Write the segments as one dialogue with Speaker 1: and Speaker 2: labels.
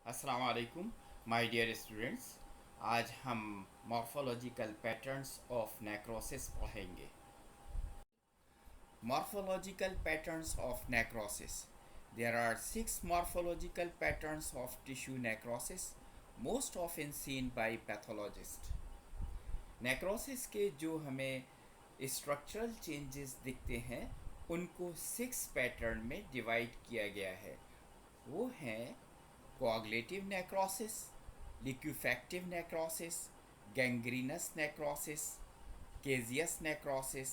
Speaker 1: अस्सलाम वालेकुम my dear students. आज हम मॉर्फोलॉजिकल पैटर्न्स ऑफ नेक्रोसिस पढ़ेंगे। Morphological patterns of necrosis. There are 6 morphological patterns of tissue necrosis, most often seen by pathologist. Necrosis के जो हमें स्ट्रक्चरल चेंजेस दिखते हैं उनको 6 पैटर्न में डिवाइड किया गया है। वो हैं coagulative necrosis, liquefactive necrosis, gangrenous necrosis, caseous necrosis,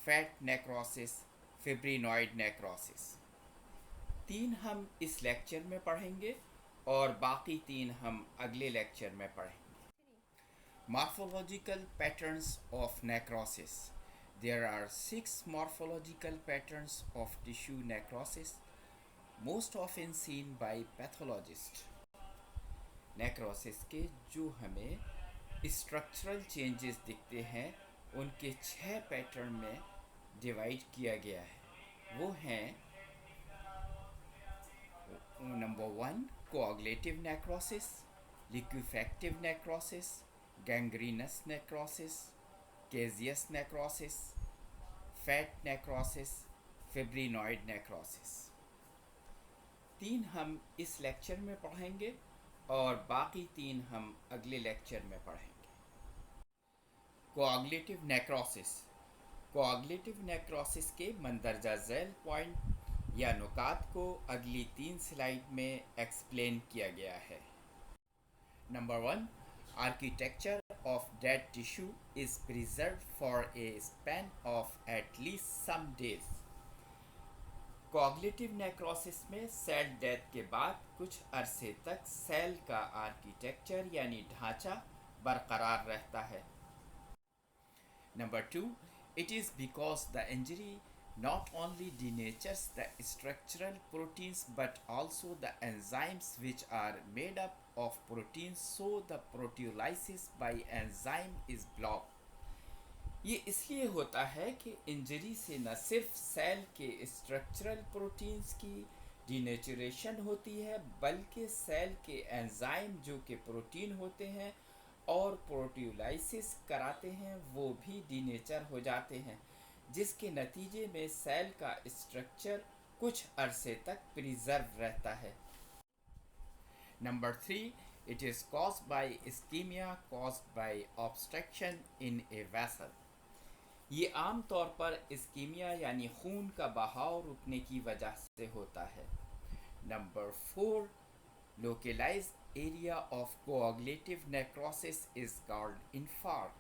Speaker 1: fat necrosis, fibrinoid necrosis। 3 हम इस लेक्चर में पढ़ेंगे और बाकी 3 हम अगले लेक्चर में पढ़ेंगे। Morphological patterns of necrosis. There are 6 morphological patterns of tissue necrosis, most often seen by pathologists। Necrosis के जो हमें स्ट्रक्चरल चेंजेस दिखते हैं उनके 6 पैटर्न में डिवाइड किया गया है। वो हैं number 1 coagulative necrosis, liquefactive necrosis, gangrenous necrosis, caseous necrosis, fat necrosis, fibrinoid necrosis. 3 हम इस लेक्चर में पढ़ेंगे और बाकी 3 हम अगले लेक्चर में पढ़ेंगे। कोआगुलेटिव नेक्रोसिस। कोआगुलेटिव नेक्रोसिस के मंदरजा झैल पॉइंट या नुकात को अगली 3 स्लाइड में एक्सप्लेन किया गया है। Number 1, architecture of dead tissue is preserved for a span of at least some days. Coagulative necrosis में सेल डेथ के बाद कुछ अरसे तक सेल का आर्किटेक्चर यानी ढांचा बरकरार रहता है। Number 2, it is because the injury not only denatures the structural proteins but also the enzymes which are made up of proteins, so the proteolysis by enzyme is blocked। ये इसलिए होता है कि इंजरी से न सिर्फ सेल के structural proteins की डिनेचुरेशन होती है बल्कि सेल के एंजाइम जो कि प्रोटीन होते हैं और प्रोटियोलाइसिस कराते हैं वो भी डिनेचर हो जाते हैं, जिसके नतीजे में सेल का स्ट्रक्चर कुछ अरसे तक प्रिजर्व रहता है। Number 3, it is caused by ischemia caused by obstruction in a vessel. ये आम तौर पर इस्कीमिया यानी खून का बहाव रुकने की वजह से होता है। Number 4, localized area of coagulative necrosis is called infarct।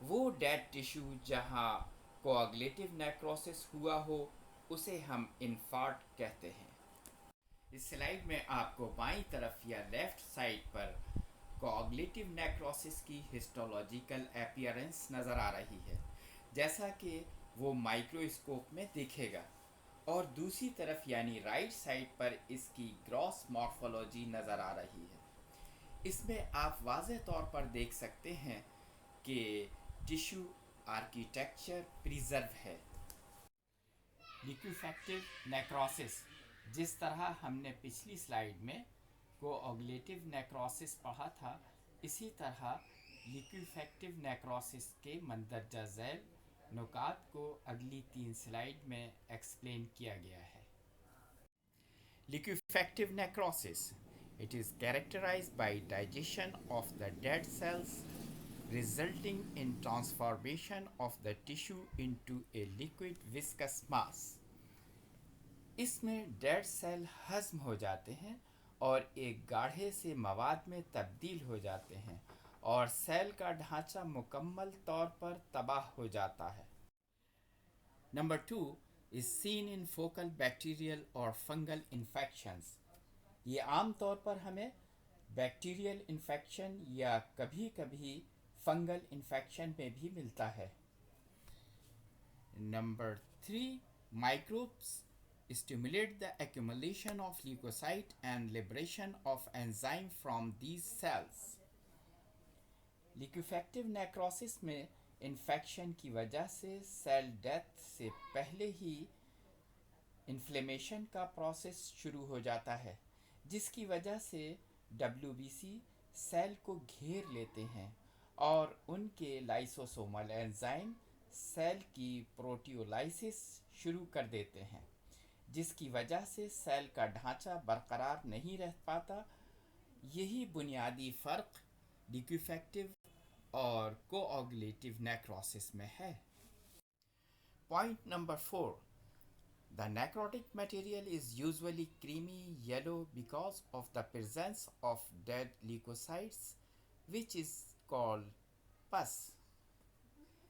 Speaker 1: वो डेड टिश्यू जहाँ कोआगुलेटिव नेक्रोसिस हुआ हो उसे हम इन्फार्क्ट कहते हैं। इस स्लाइड में आपको बाईं तरफ या लेफ्ट साइड पर कोआगुलेटिव नेक्रोसिस की हिस्टोलॉजिकल अपीयरेंस नज़र आ रही है जैसा कि वो माइक्रोस्कोप में दिखेगा, और दूसरी तरफ यानी राइट साइड पर इसकी ग्रॉस मॉर्फोलॉजी नज़र आ रही है। इसमें आप वाज़ेह तौर पर देख सकते हैं कि टिश्यू आर्किटेक्चर प्रिजर्व है। लिक्विफैक्टिव नेक्रोसिस, जिस तरह हमने पिछली स्लाइड में कोआगुलेटिव नेक्रोसिस पढ़ा था, इसी तरह लिक्विफैक्टिव नेक्रोसिस के मंदरजा झैल नुकात को अगली 3 स्लाइड में एक्सप्लेन किया गया है। Liquefactive necrosis, it is characterized by digestion of the dead cells resulting in transformation of the tissue into a liquid viscous mass। इसमें डेड सेल हज़म हो जाते हैं और एक गाढ़े से मवाद में तब्दील हो जाते हैं और सेल का ढांचा मुकम्मल तौर पर तबाह हो जाता है। Number 2 is seen in focal bacterial और फंगल इन्फेक्शंस। ये आम तौर पर हमें बैक्टीरियल इन्फेक्शन या कभी कभी फंगल इन्फेक्शन में भी मिलता है। Number 3, microbes stimulate the accumulation of leukocyte and liberation of enzyme from these cells। Liquefactive necrosis में इन्फेक्शन की वजह से सेल डेथ से पहले ही इन्फ्लेमेशन का प्रोसेस शुरू हो जाता है, जिसकी वजह से WBC सेल को घेर लेते हैं और उनके लाइसोसोमल एंजाइम सेल की प्रोटियोलाइसिस शुरू कर देते हैं, जिसकी वजह से सेल का ढांचा बरकरार नहीं रह पाता। यही बुनियादी फ़र्क लिक्विफैक्टिव और कोऑगुलेटिव नेक्रोसिस में है। Point number 4. The necrotic material is usually creamy yellow because of the presence of dead leukocytes, which is called pus.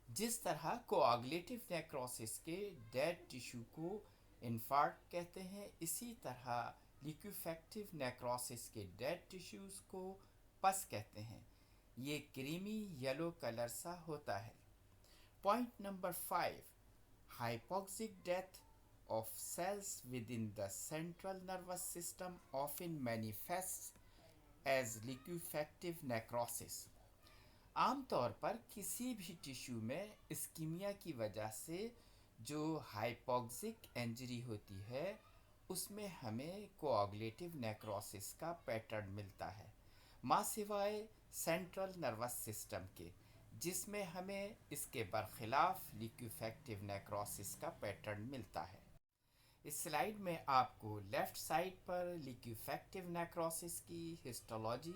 Speaker 1: जिस तरह कोआगुलेटिव नेक्रोसिस के डेड टिश्यू को इन्फार्क्ट कहते हैं, इसी तरह लिक्विफैक्टिव नेक्रोसिस के डेड टिश्यूज को पस कहते हैं। ये क्रीमी येलो कलर सा होता है। Point number 5. Hypoxic death of cells within the central nervous system often manifests as liquefactive necrosis. आमतौर पर किसी भी टिश्यू में इस्कीमिया की वजह से जो हाइपोक्सिक इंजरी होती है, उसमें हमें कोऑगुलेटिव नेक्रोसिस का पैटर्न मिलता है, माँ सिवाय सेंट्रल नर्वस सिस्टम के, जिसमें हमें इसके बरखिलाफ लिक्विफैक्टिव नेक्रोसिस का पैटर्न मिलता है। इस स्लाइड में आपको लेफ़्ट साइड पर लिक्विफैक्टिव नेक्रोसिस की हिस्टोलॉजी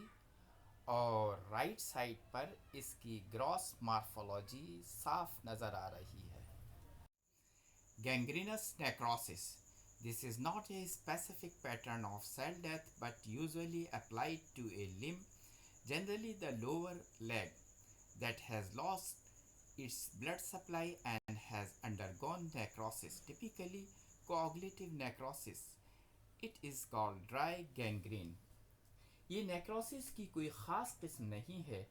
Speaker 1: और राइट साइड पर इसकी ग्रॉस मॉर्फोलॉजी साफ नज़र आ रही है। Gangrenous necrosis. This is not a specific pattern of cell death but usually applied to a limb, generally the lower leg, that has lost its blood supply and has undergone necrosis, typically coagulative necrosis. It is called dry gangrene. ये necrosis की कोई ख़ास किस्म नहीं है।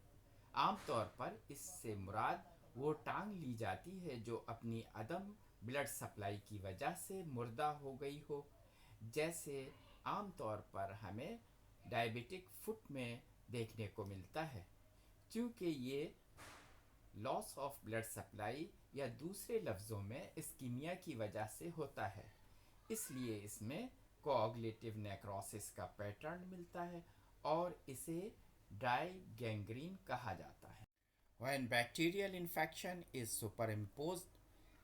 Speaker 1: आमतौर पर इससे मुराद वो टांग ली जाती है जो अपनी अदम ब्लड सप्लाई की वजह से मुर्दा हो गई हो, जैसे आमतौर पर हमें डायबिटिक फुट में देखने को मिलता है। क्योंकि ये लॉस ऑफ ब्लड सप्लाई या दूसरे लफ्ज़ों में इस्कीमिया की वजह से होता है, इसलिए इसमें कोऑगुलेटिव नेक्रोसिस का पैटर्न मिलता है और इसे ड्राई गैंग्रीन कहा जाता है। When bacterial infection is superimposed,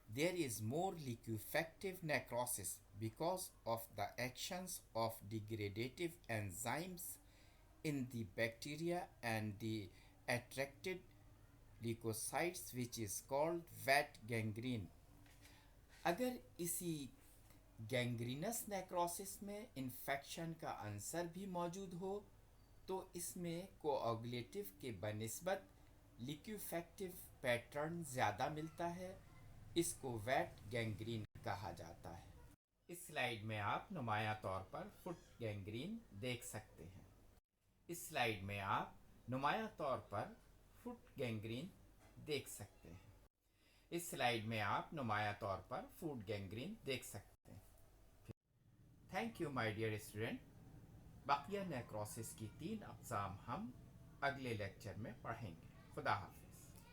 Speaker 1: there is more liquefactive necrosis because of the actions of degradative enzymes in the bacteria and the attracted leukocytes, which is called wet gangrene. अगर इसी gangrenous necrosis में infection का अंसर भी मौजूद हो तो इसमें कोऑगुलेटिव के बनिस्बत लिक्विफैक्टिव पैटर्न ज़्यादा मिलता है। इसको वेट गैंग्रीन कहा जाता है। इस स्लाइड में आप नुमाया तौर पर फुट गैंग्रीन देख सकते हैं। इस स्लाइड में आप नुमाया तौर पर फुट गैंग्रीन देख सकते हैं। इस स्लाइड में आप नुमाया तौर पर फुट गैंग्रीन देख सकते हैं। Thank you my dear student. बाकिया नेक्रोसिस की 3 अक़साम हम अगले लेक्चर में पढ़ेंगे। खुदा हाफ़िज़।